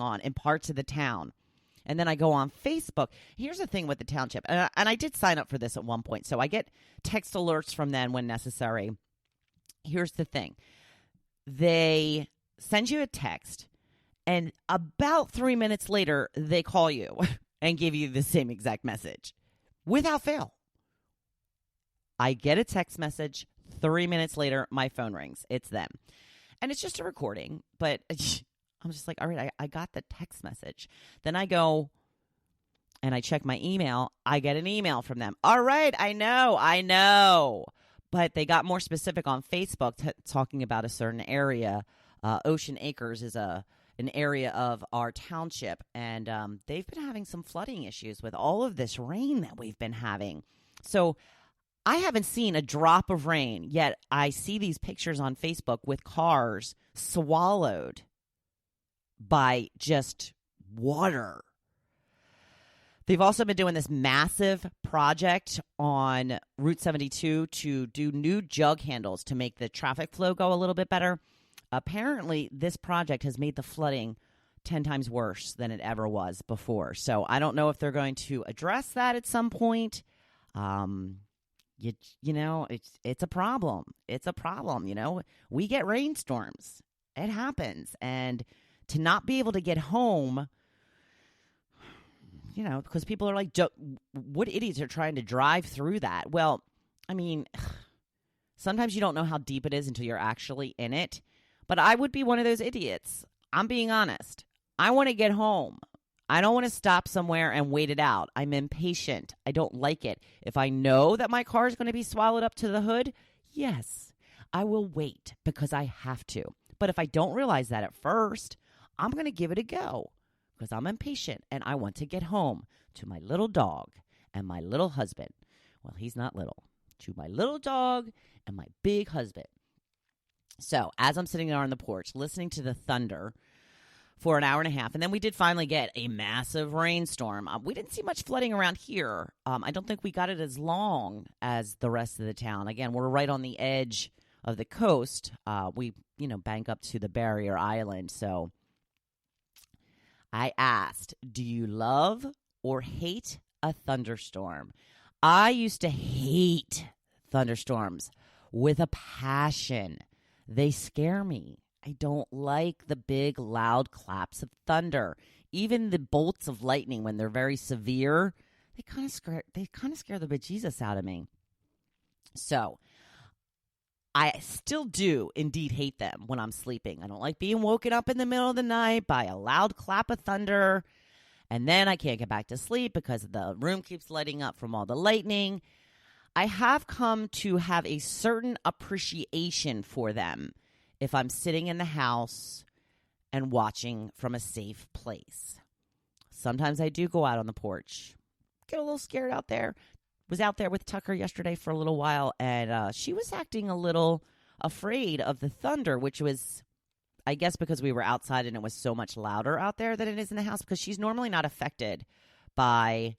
on in parts of the town. And then I go on Facebook. Here's the thing with the township. And I did sign up for this at one point. So I get text alerts from them when necessary. Here's the thing. They send you a text, and about 3 minutes later, they call you and give you the same exact message without fail. I get a text message. 3 minutes later, my phone rings. It's them. And it's just a recording, but I'm just like, all right, I got the text message. Then I go and I check my email. I get an email from them. All right, I know. But they got more specific on Facebook talking about a certain area. Ocean Acres is an area of our township, and they've been having some flooding issues with all of this rain that we've been having. So I haven't seen a drop of rain, yet I see these pictures on Facebook with cars swallowed by just water. They've also been doing this massive project on Route 72 to do new jug handles to make the traffic flow go a little bit better. Apparently, this project has made the flooding 10 times worse than it ever was before. So I don't know if they're going to address that at some point. You know, it's a problem. It's a problem, you know. We get rainstorms. It happens. And to not be able to get home, you know, because people are like, what idiots are trying to drive through that? Well, I mean, sometimes you don't know how deep it is until you're actually in it. But I would be one of those idiots. I'm being honest. I want to get home. I don't want to stop somewhere and wait it out. I'm impatient. I don't like it. If I know that my car is going to be swallowed up to the hood, yes, I will wait because I have to. But if I don't realize that at first, I'm going to give it a go because I'm impatient and I want to get home to my little dog and my little husband. Well, he's not little. To my little dog and my big husband. So as I'm sitting there on the porch listening to the thunder for an hour and a half, and then we did finally get a massive rainstorm. We didn't see much flooding around here. I don't think we got it as long as the rest of the town. Again, we're right on the edge of the coast. We, bank up to the barrier island. So I asked, do you love or hate a thunderstorm? I used to hate thunderstorms with a passion. They scare me. I don't like the big, loud claps of thunder. Even the bolts of lightning, when they're very severe, they kind of scare the bejesus out of me. So I still do indeed hate them when I'm sleeping. I don't like being woken up in the middle of the night by a loud clap of thunder, and then I can't get back to sleep because the room keeps lighting up from all the lightning. I have come to have a certain appreciation for them if I'm sitting in the house and watching from a safe place. Sometimes I do go out on the porch, get a little scared out there. Was out there with Tucker yesterday for a little while, and she was acting a little afraid of the thunder, which was, I guess, because we were outside and it was so much louder out there than it is in the house, because she's normally not affected by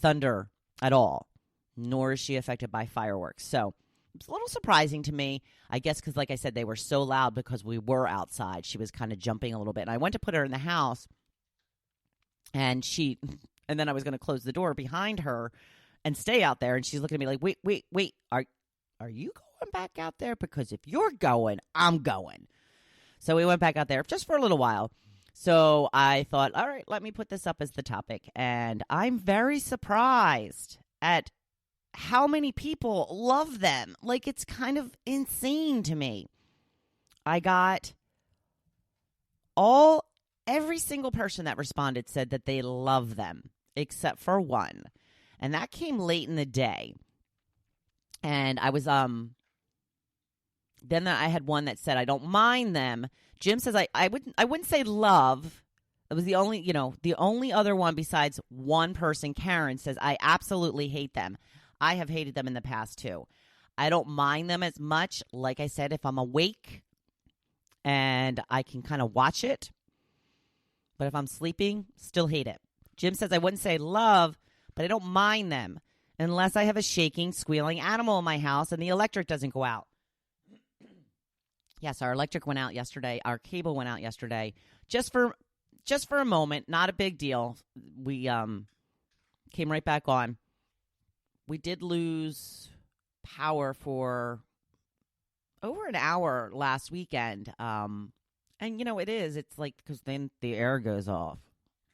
thunder at all, nor is she affected by fireworks. So it's a little surprising to me, I guess, because like I said, they were so loud because we were outside. She was kind of jumping a little bit, and I went to put her in the house, and then I was going to close the door behind her and stay out there, and she's looking at me like, wait, are you going back out there? Because if you're going, I'm going. So we went back out there just for a little while. So I thought, all right, let me put this up as the topic, and I'm very surprised at how many people love them. Like, it's kind of insane to me. I got every single person that responded said that they love them, except for one. And that came late in the day. And I was, then I had one that said, I don't mind them. Jim says, I wouldn't say love. It was the only other one besides one person. Karen says, I absolutely hate them. I have hated them in the past too. I don't mind them as much. Like I said, if I'm awake and I can kind of watch it. But if I'm sleeping, still hate it. Jim says, I wouldn't say love, but I don't mind them unless I have a shaking, squealing animal in my house and the electric doesn't go out. Yes, our electric went out yesterday. Our cable went out yesterday just for just for a moment, not a big deal. We came right back on. We did lose power for over an hour last weekend. And, it's like because then the air goes off.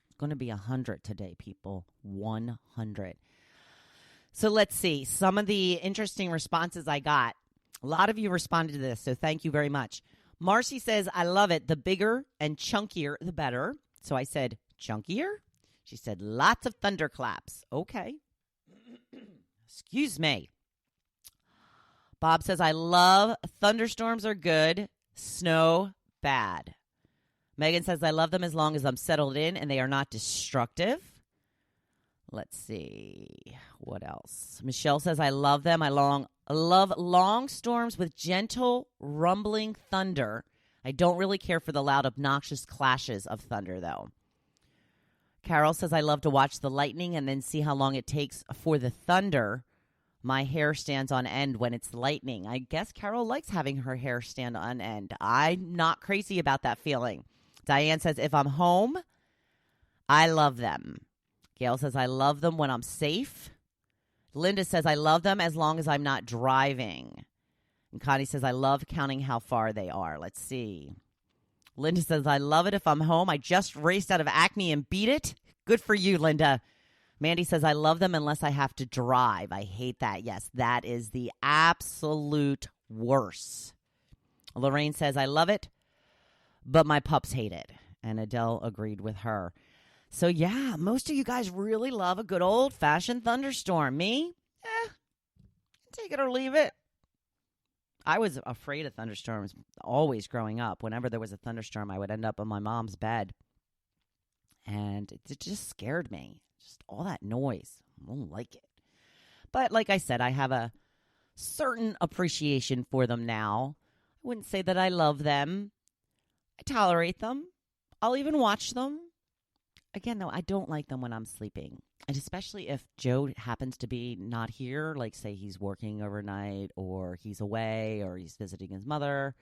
It's going to be 100 today, people. 100. So let's see. Some of the interesting responses I got. A lot of you responded to this, so thank you very much. Marcy says, I love it. The bigger and chunkier, the better. So I said, chunkier? She said, lots of thunderclaps. Okay. Excuse me. Bob says, I love thunderstorms are good, snow bad. Megan says, I love them as long as I'm settled in and they are not destructive. Let's see. What else? Michelle says, I love them. I love long storms with gentle, rumbling thunder. I don't really care for the loud, obnoxious clashes of thunder, though. Carol says, I love to watch the lightning and then see how long it takes for the thunder. My hair stands on end when it's lightning. I guess Carol likes having her hair stand on end. I'm not crazy about that feeling. Diane says, if I'm home, I love them. Gail says, I love them when I'm safe. Linda says, I love them as long as I'm not driving. And Connie says, I love counting how far they are. Let's see. Linda says, I love it if I'm home. I just raced out of Acme and beat it. Good for you, Linda. Mandy says, I love them unless I have to drive. I hate that. Yes, that is the absolute worst. Lorraine says, I love it, but my pups hate it. And Adele agreed with her. So, yeah, most of you guys really love a good old-fashioned thunderstorm. Me? Take it or leave it. I was afraid of thunderstorms always growing up. Whenever there was a thunderstorm, I would end up on my mom's bed. And it just scared me. Just all that noise. I don't like it. But like I said, I have a certain appreciation for them now. I wouldn't say that I love them. I tolerate them. I'll even watch them. Again, though, I don't like them when I'm sleeping. And especially if Joe happens to be not here, like say he's working overnight or he's away or he's visiting his mother,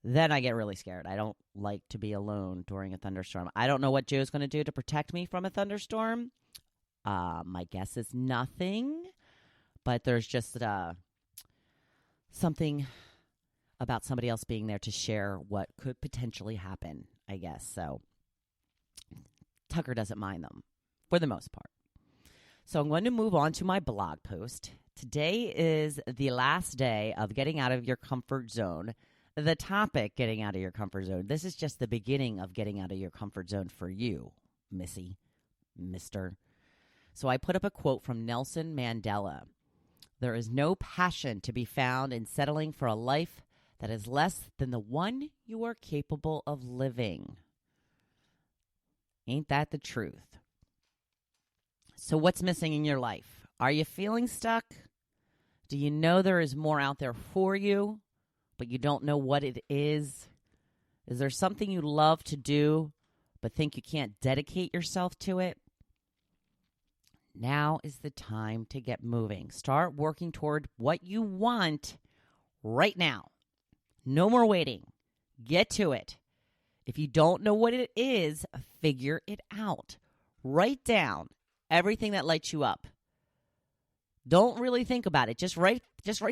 then I get really scared. I don't like to be alone during a thunderstorm. I don't know what Joe's going to do to protect me from a thunderstorm. My guess is nothing, but there's just something about somebody else being there to share what could potentially happen, I guess. So Tucker doesn't mind them for the most part. So I'm going to move on to my blog post. Today is the last day of getting out of your comfort zone. The topic, getting out of your comfort zone. This is just the beginning of getting out of your comfort zone for you, Missy, Mister. So I put up a quote from Nelson Mandela. There is no passion to be found in settling for a life that is less than the one you are capable of living. Ain't that the truth? So what's missing in your life? Are you feeling stuck? Do you know there is more out there for you, but you don't know what it is? Is there something you love to do, but think you can't dedicate yourself to it? Now is the time to get moving. Start working toward what you want right now. No more waiting. Get to it. If you don't know what it is, figure it out. Write down everything that lights you up. Don't really think about it. Just write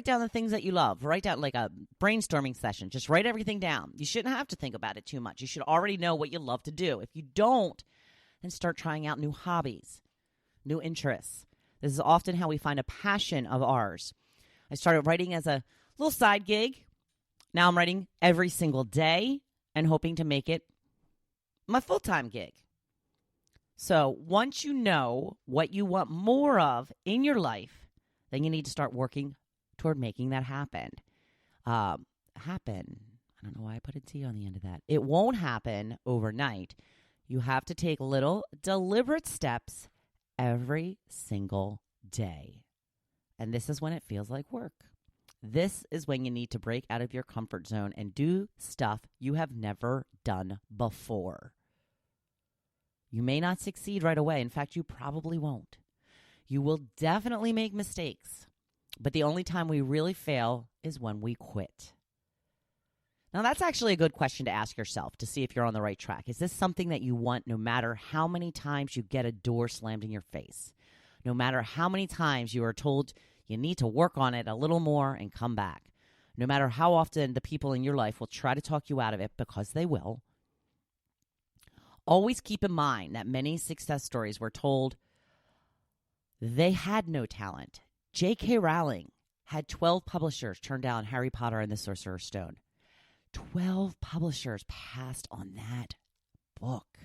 down the things that you love. Write down like a brainstorming session. Just write everything down. You shouldn't have to think about it too much. You should already know what you love to do. If you don't, then start trying out new hobbies, new interests. This is often how we find a passion of ours. I started writing as a little side gig. Now I'm writing every single day and hoping to make it my full-time gig. So once you know what you want more of in your life, then you need to start working toward making that happen. I don't know why I put a T on the end of that. It won't happen overnight. You have to take little deliberate steps every single day. And this is when it feels like work. This is when you need to break out of your comfort zone and do stuff you have never done before. You may not succeed right away. In fact, you probably won't. You will definitely make mistakes. But the only time we really fail is when we quit. Now, that's actually a good question to ask yourself to see if you're on the right track. Is this something that you want no matter how many times you get a door slammed in your face? No matter how many times you are told you need to work on it a little more and come back? No matter how often the people in your life will try to talk you out of it, because they will. Always keep in mind that many success stories were told they had no talent. J.K. Rowling had 12 publishers turn down Harry Potter and the Sorcerer's Stone. 12 publishers passed on that book,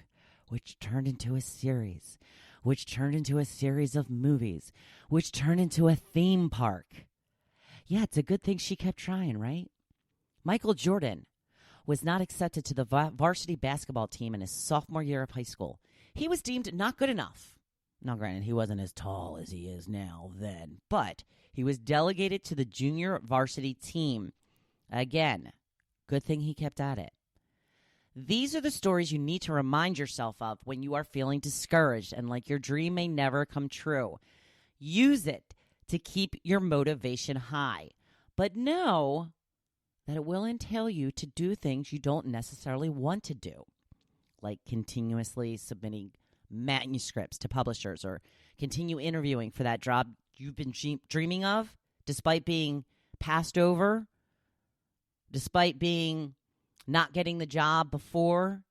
which turned into a series, which turned into a series of movies, which turned into a theme park. Yeah, it's a good thing she kept trying, right? Michael Jordan was not accepted to the varsity basketball team in his sophomore year of high school. He was deemed not good enough. Now, granted, he wasn't as tall as he is now then, but he was delegated to the junior varsity team. Again, good thing he kept at it. These are the stories you need to remind yourself of when you are feeling discouraged and like your dream may never come true. Use it to keep your motivation high, but know that it will entail you to do things you don't necessarily want to do, like continuously submitting manuscripts to publishers or continue interviewing for that job you've been dreaming of, despite being passed over, despite being not getting the job before,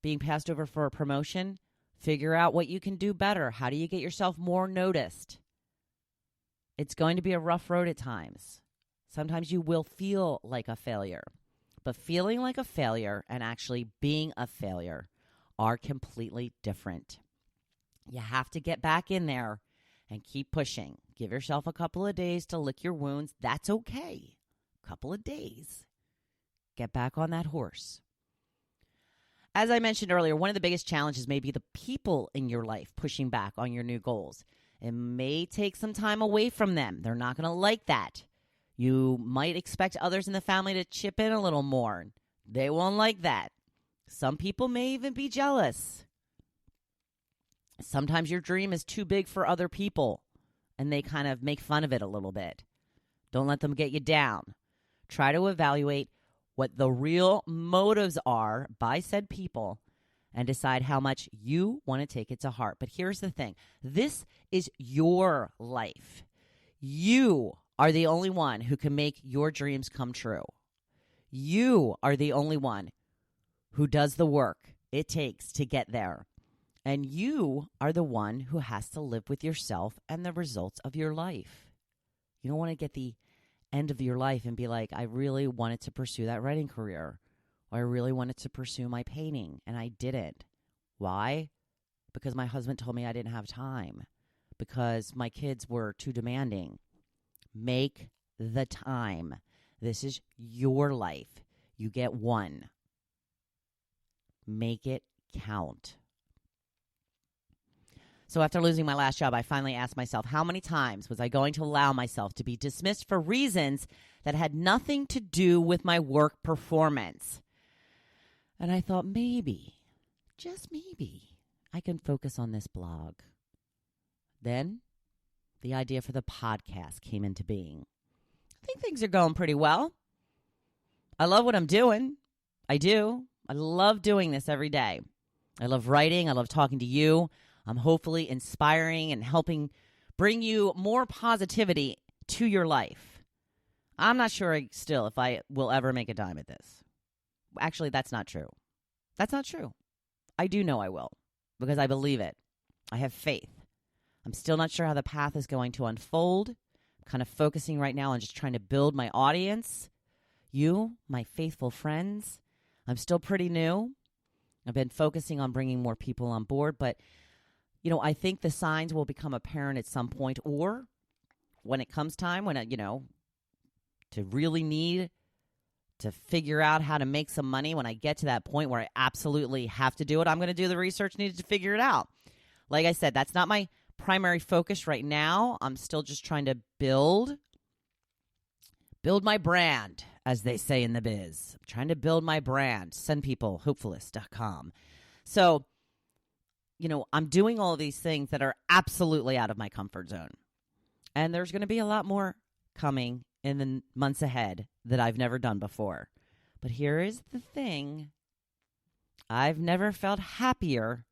being passed over for a promotion. Figure out what you can do better. How do you get yourself more noticed? It's going to be a rough road at times. Sometimes you will feel like a failure, but feeling like a failure and actually being a failure are completely different. You have to get back in there and keep pushing. Give yourself a couple of days to lick your wounds. That's okay. A couple of days. Get back on that horse. As I mentioned earlier, one of the biggest challenges may be the people in your life pushing back on your new goals. It may take some time away from them. They're not going to like that. You might expect others in the family to chip in a little more. They won't like that. Some people may even be jealous. Sometimes your dream is too big for other people, and they kind of make fun of it a little bit. Don't let them get you down. Try to evaluate what the real motives are by said people and decide how much you want to take it to heart. But here's the thing. This is your life. You are the only one who can make your dreams come true. You are the only one who does the work it takes to get there. And you are the one who has to live with yourself and the results of your life. You don't want to get the end of your life and be like, I really wanted to pursue that writing career, or I really wanted to pursue my painting, and I didn't. Why? Because my husband told me I didn't have time, because my kids were too demanding. Make the time. This is your life. You get one. Make it count. So after losing my last job, I finally asked myself, how many times was I going to allow myself to be dismissed for reasons that had nothing to do with my work performance? And I thought, maybe, just maybe, I can focus on this blog. Then the idea for the podcast came into being. I think things are going pretty well. I love what I'm doing. I do. I love doing this every day. I love writing. I love talking to you. I'm hopefully inspiring and helping bring you more positivity to your life. I'm not sure still if I will ever make a dime at this. Actually, that's not true. That's not true. I do know I will, because I believe it. I have faith. I'm still not sure how the path is going to unfold. I'm kind of focusing right now on just trying to build my audience. You, my faithful friends. I'm still pretty new. I've been focusing on bringing more people on board, but I think the signs will become apparent at some point, or when it comes time, to really need to figure out how to make some money, when I get to that point where I absolutely have to do it, I'm going to do the research needed to figure it out. Like I said, that's not my primary focus right now. I'm still just trying to build my brand, as they say in the biz. I'm trying to build my brand. Send people, Hopefulist.com. So, I'm doing all of these things that are absolutely out of my comfort zone. And there's going to be a lot more coming in the months ahead that I've never done before. But here is the thing. I've never felt happier